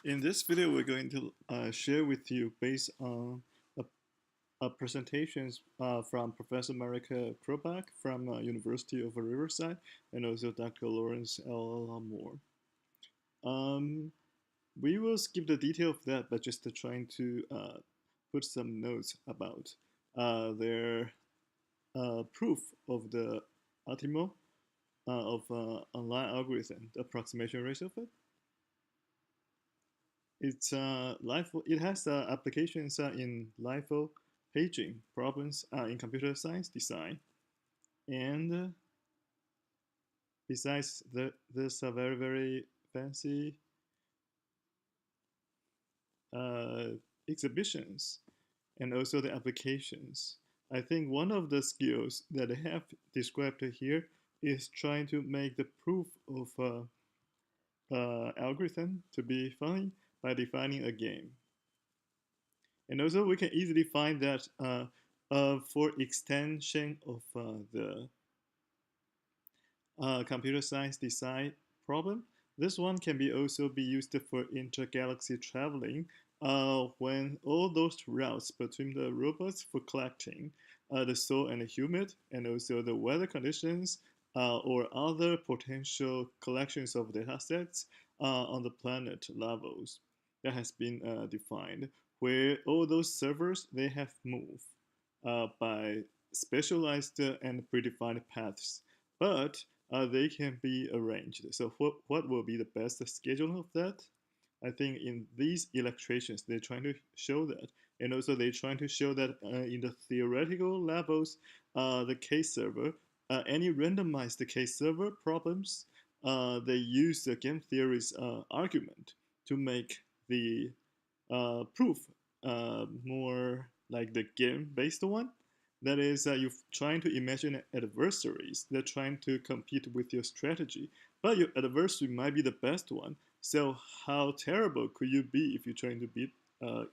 In this video, we're going to share with you based on presentations from Professor Marika Krobach from University of Riverside and also Dr. Lawrence L. Moore. We will skip the detail of that, but just trying to put some notes about their proof of the ultimo of online algorithm, the approximation ratio of it. It's LIFO. It has applications in LIFO paging problems in computer science design, and besides this very fancy uh, exhibitions and also the applications. I think one of the skills that I have described here is trying to make the proof of algorithm to be funny by defining a game. And also we can easily find that for extension of the computer science design problem, this one can be also be used for intergalaxy traveling when all those routes between the robots for collecting the soil and the humid and also the weather conditions or other potential collections of data sets on the planet levels that has been defined, where all those servers they have moved by specialized and predefined paths, but they can be arranged. So what will be the best schedule of that? I think in these illustrations, they're trying to show that. And also they're trying to show that in the theoretical levels, the case server, any randomized case server problems, they use the game theory's argument to make the proof more like the game-based one. That is, you're trying to imagine adversaries. They're trying to compete with your strategy, but your adversary might be the best one. So how terrible could you be if you're trying to beat,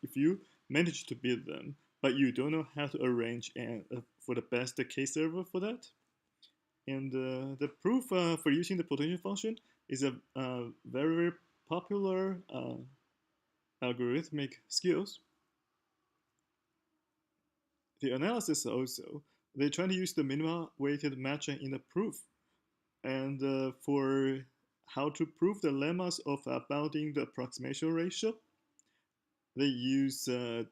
if you manage to beat them, but you don't know how to arrange and for the best case server for that? And the proof for using the potential function is a very popular algorithmic skills. The analysis also, they try to use the minimal weighted matching in the proof. And for how to prove the lemmas of bounding the approximation ratio, they use uh,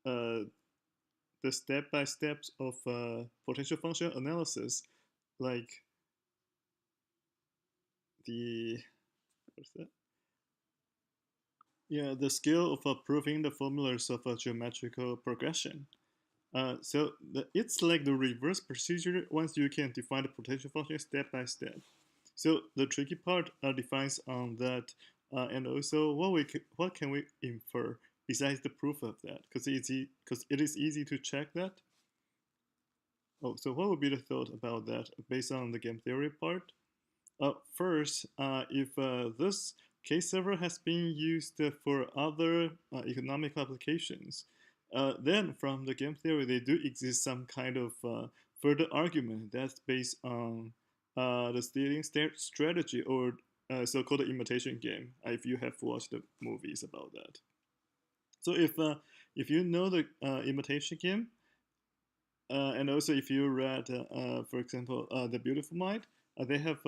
the step-by-steps of potential function analysis, like the, what's that? Yeah, the skill of proving the formulas of a geometrical progression. It's like the reverse procedure once you can define the potential function step by step. So the tricky part defines on that, and also what can we infer besides the proof of that? Because it is easy to check that. Oh, so what would be the thought about that based on the game theory part? First, if this case server has been used for other economic applications, then from the game theory, they do exist some kind of further argument that's based on the stealing strategy or so-called imitation game, if you have watched the movies about that. So if you know the imitation game, and also if you read, for example, The Beautiful Mind, they have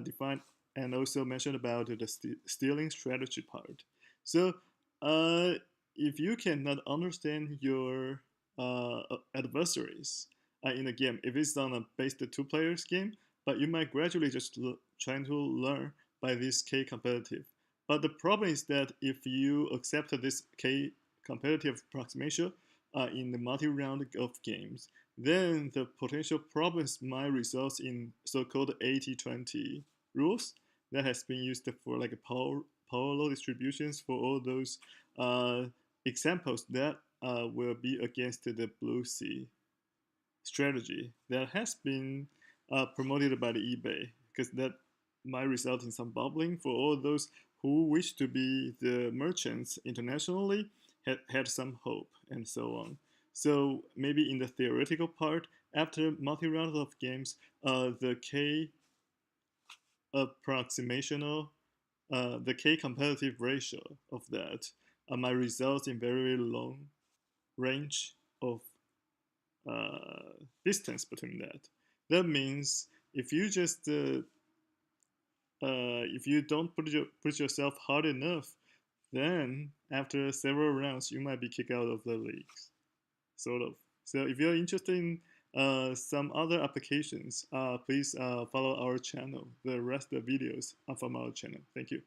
defined and also mentioned about the stealing strategy part. So if you cannot understand your adversaries in a game, if it's on a based two players game, but you might gradually just trying to learn by this K competitive. But the problem is that if you accept this K competitive approximation in the multi-round of games, then the potential problems might result in so-called 80-20 rules that has been used for like power law distributions for all those uh, examples that will be against the blue sea strategy that has been promoted by the eBay, because that might result in some bubbling for all those who wish to be the merchants internationally, had some hope and so on. So maybe in the theoretical part, after multi-round of games, the K approximational the k competitive ratio of that might result in very long range of distance between that. That means if you just if you don't put yourself hard enough, then after several rounds you might be kicked out of the leagues, sort of. So if you're interested in some other applications, please follow our channel. The rest of the videos are from our channel. Thank you.